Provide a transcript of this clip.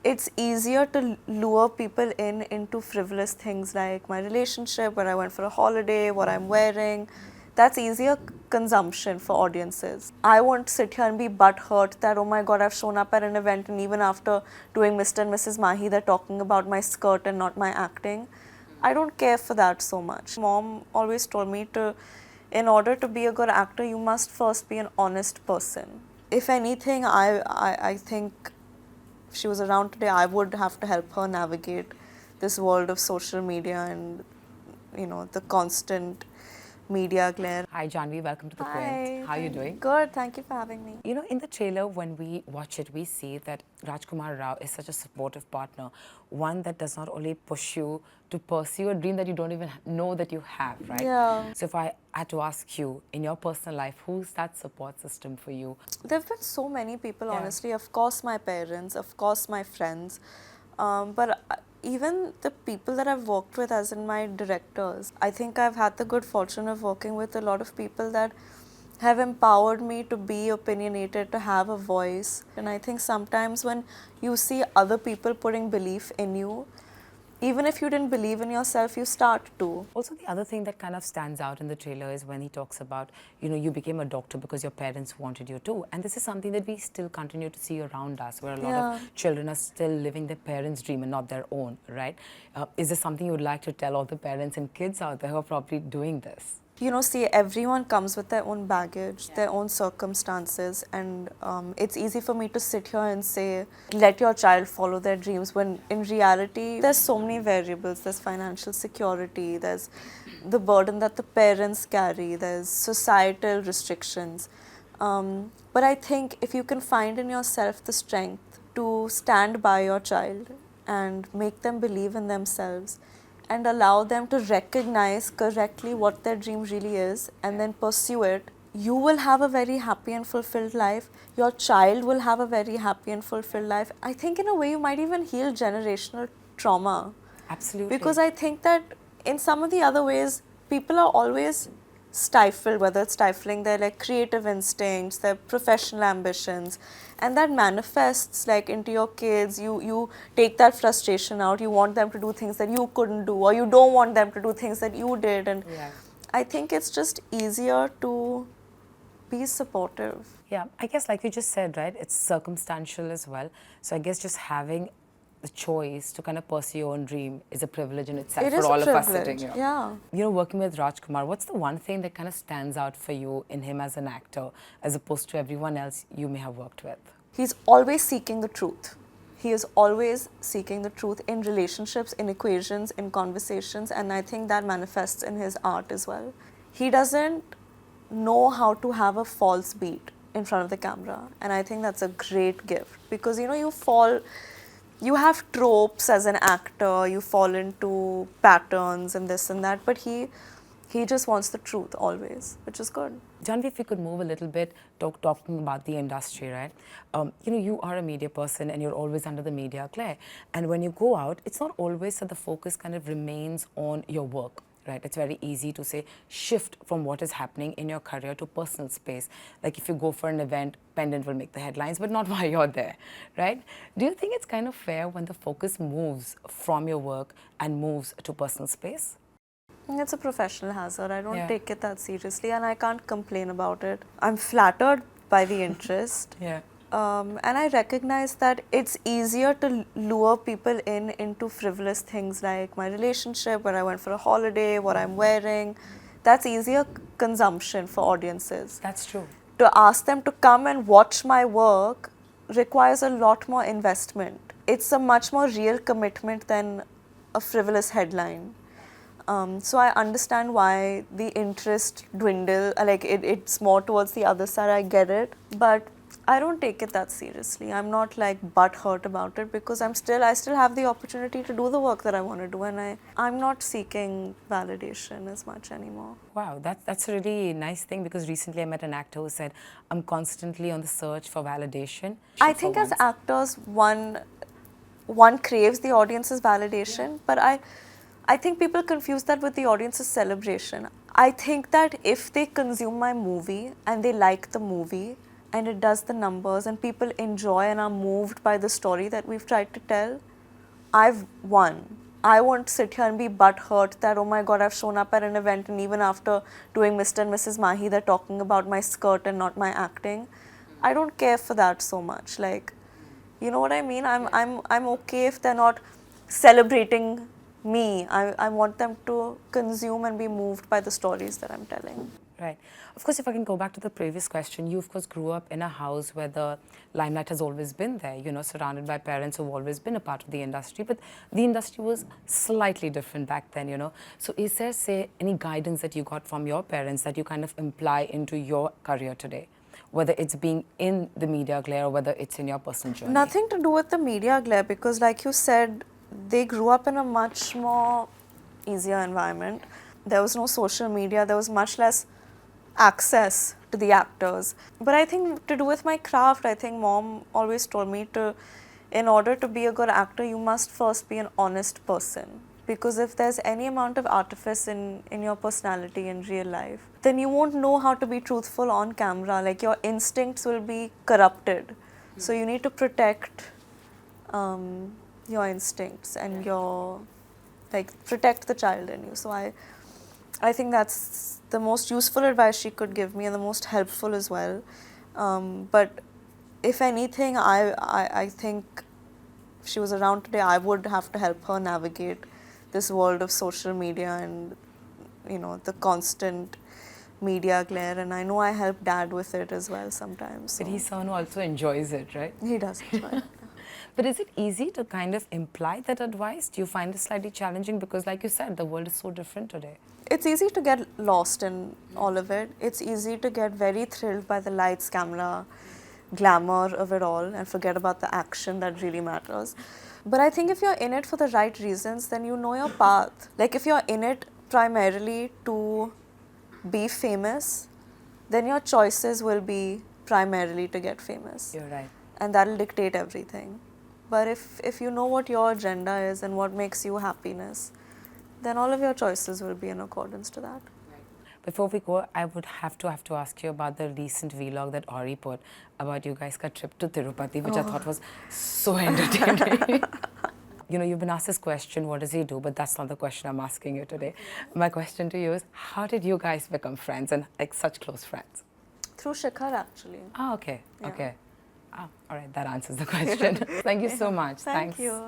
it's easier to lure people into frivolous things like my relationship, where I went for a holiday, what I'm wearing. That's easier consumption for audiences. I won't sit here and be butthurt that, oh my god, I've shown up at an event and even after doing Mr. and Mrs. Mahi, they're talking about my skirt and not my acting. I don't care for that so much. Mom always told me in order to be a good actor, you must first be an honest person. If anything, I think if she was around today, I would have to help her navigate this world of social media and, the constant media glare. Hi Janhvi, welcome to the Quint. How are you doing? Good, thank you for having me. You know, in the trailer, when we watch it, we see that Rajkummar Rao is such a supportive partner, one that does not only push you to pursue a dream that you don't even know that you have, right? Yeah. So if I had to ask you, in your personal life, who's that support system for you? There have been so many people, Yeah. honestly. Of course, my parents, of course, my friends. But even the people that I've worked with, as in my directors, I think I've had the good fortune of working with a lot of people that have empowered me to be opinionated, to have a voice. And I think sometimes when you see other people putting belief in you, even if you didn't believe in yourself, you start to. Also, the other thing that kind of stands out in the trailer is when he talks about, you became a doctor because your parents wanted you to. And this is something that we still continue to see around us, where a lot of children are still living their parents' dream and not their own, right? Is this something you would like to tell all the parents and kids out there who are probably doing this? See, everyone comes with their own baggage, their own circumstances, and it's easy for me to sit here and say, let your child follow their dreams, when in reality, there's so many variables. There's financial security, there's the burden that the parents carry, there's societal restrictions. But I think if you can find in yourself the strength to stand by your child and make them believe in themselves, and allow them to recognize correctly what their dream really is and then pursue it, you will have a very happy and fulfilled life. Your child will have a very happy and fulfilled life. I think in a way you might even heal generational trauma. Absolutely. Because I think that in some of the other ways, people are always stifled, whether it's stifling their creative instincts, their professional ambitions, and that manifests into your kids. You take that frustration out. You want them to do things that you couldn't do, or you don't want them to do things that you did. And I think it's just easier to be supportive. Yeah, I guess like you just said, right, it's circumstantial as well. So I guess just having the choice to kind of pursue your own dream is a privilege in itself for all of us sitting here. Yeah. Working with Rajkummar, what's the one thing that kind of stands out for you in him as an actor, as opposed to everyone else you may have worked with? He's always seeking the truth. He is always seeking the truth in relationships, in equations, in conversations, and I think that manifests in his art as well. He doesn't know how to have a false beat in front of the camera, and I think that's a great gift, because you have tropes as an actor, you fall into patterns and this and that, but he just wants the truth always, which is good. Janhvi, if we could move a little bit, talking about the industry, right? You are a media person and you're always under the media glare. And when you go out, it's not always that the focus kind of remains on your work. Right? It's very easy to say shift from what is happening in your career to personal space. Like if you go for an event, Pendant will make the headlines, but not while you're there, right? Do you think it's kind of fair when the focus moves from your work and moves to personal space? It's a professional hazard. I don't take it that seriously, and I can't complain about it. I'm flattered by the interest. And I recognize that it's easier to lure people into frivolous things like my relationship, where I went for a holiday, what I'm wearing. That's easier consumption for audiences. That's true. To ask them to come and watch my work requires a lot more investment. It's a much more real commitment than a frivolous headline. So I understand why the interest dwindle, it's more towards the other side, I get it. But I don't take it that seriously. I'm not butthurt about it, because I still have the opportunity to do the work that I want to do, and I'm not seeking validation as much anymore. Wow, that's a really nice thing, because recently I met an actor who said, I'm constantly on the search for validation. I think as actors, one craves the audience's validation, but I think people confuse that with the audience's celebration. I think that if they consume my movie and they like the movie, and it does the numbers and people enjoy and are moved by the story that we've tried to tell, I've won. I won't sit here and be butthurt that, oh my god, I've shown up at an event and even after doing Mr. and Mrs. Mahi, they're talking about my skirt and not my acting. I don't care for that so much. Like, you know what I mean? I'm okay if they're not celebrating me. I want them to consume and be moved by the stories that I'm telling. Right. Of course, if I can go back to the previous question, you of course grew up in a house where the limelight has always been there, you know, surrounded by parents who've always been a part of the industry, but the industry was slightly different back then, you know. So is there, say, any guidance that you got from your parents that you kind of imply into your career today? Whether it's being in the media glare or whether it's in your personal journey? Nothing to do with the media glare because like you said, they grew up in a much more easier environment. There was no social media, there was much less access to the actors. But I think to do with my craft, I think mom always told me in order to be a good actor, you must first be an honest person. Because if there's any amount of artifice in your personality in real life, then you won't know how to be truthful on camera. Like your instincts will be corrupted. So you need to protect your instincts and protect the child in you. So I think that's the most useful advice she could give me and the most helpful as well. But if anything, I think if she was around today, I would have to help her navigate this world of social media and, you know, the constant media glare. And I know I help Dad with it as well sometimes. So. But he's someone who also enjoys it, right? He does enjoy it. But is it easy to kind of imply that advice? Do you find it slightly challenging? Because like you said, the world is so different today. It's easy to get lost in all of it. It's easy to get very thrilled by the lights, camera, glamour of it all and forget about the action that really matters. But I think if you're in it for the right reasons, then you know your path. Like if you're in it primarily to be famous, then your choices will be primarily to get famous. You're right. And that'll dictate everything. But if you know what your agenda is and what makes you happiness, then all of your choices will be in accordance to that. Before we go, I would have to ask you about the recent vlog that Ori put about you guys' trip to Tirupati, which I thought was so entertaining. You know, you've been asked this question, what does he do? But that's not the question I'm asking you today. My question to you is, how did you guys become friends and like such close friends? Through Shikhar, actually. Oh, okay, Yeah. okay. Oh, all right, that answers the question. Thank you so much. Thank you.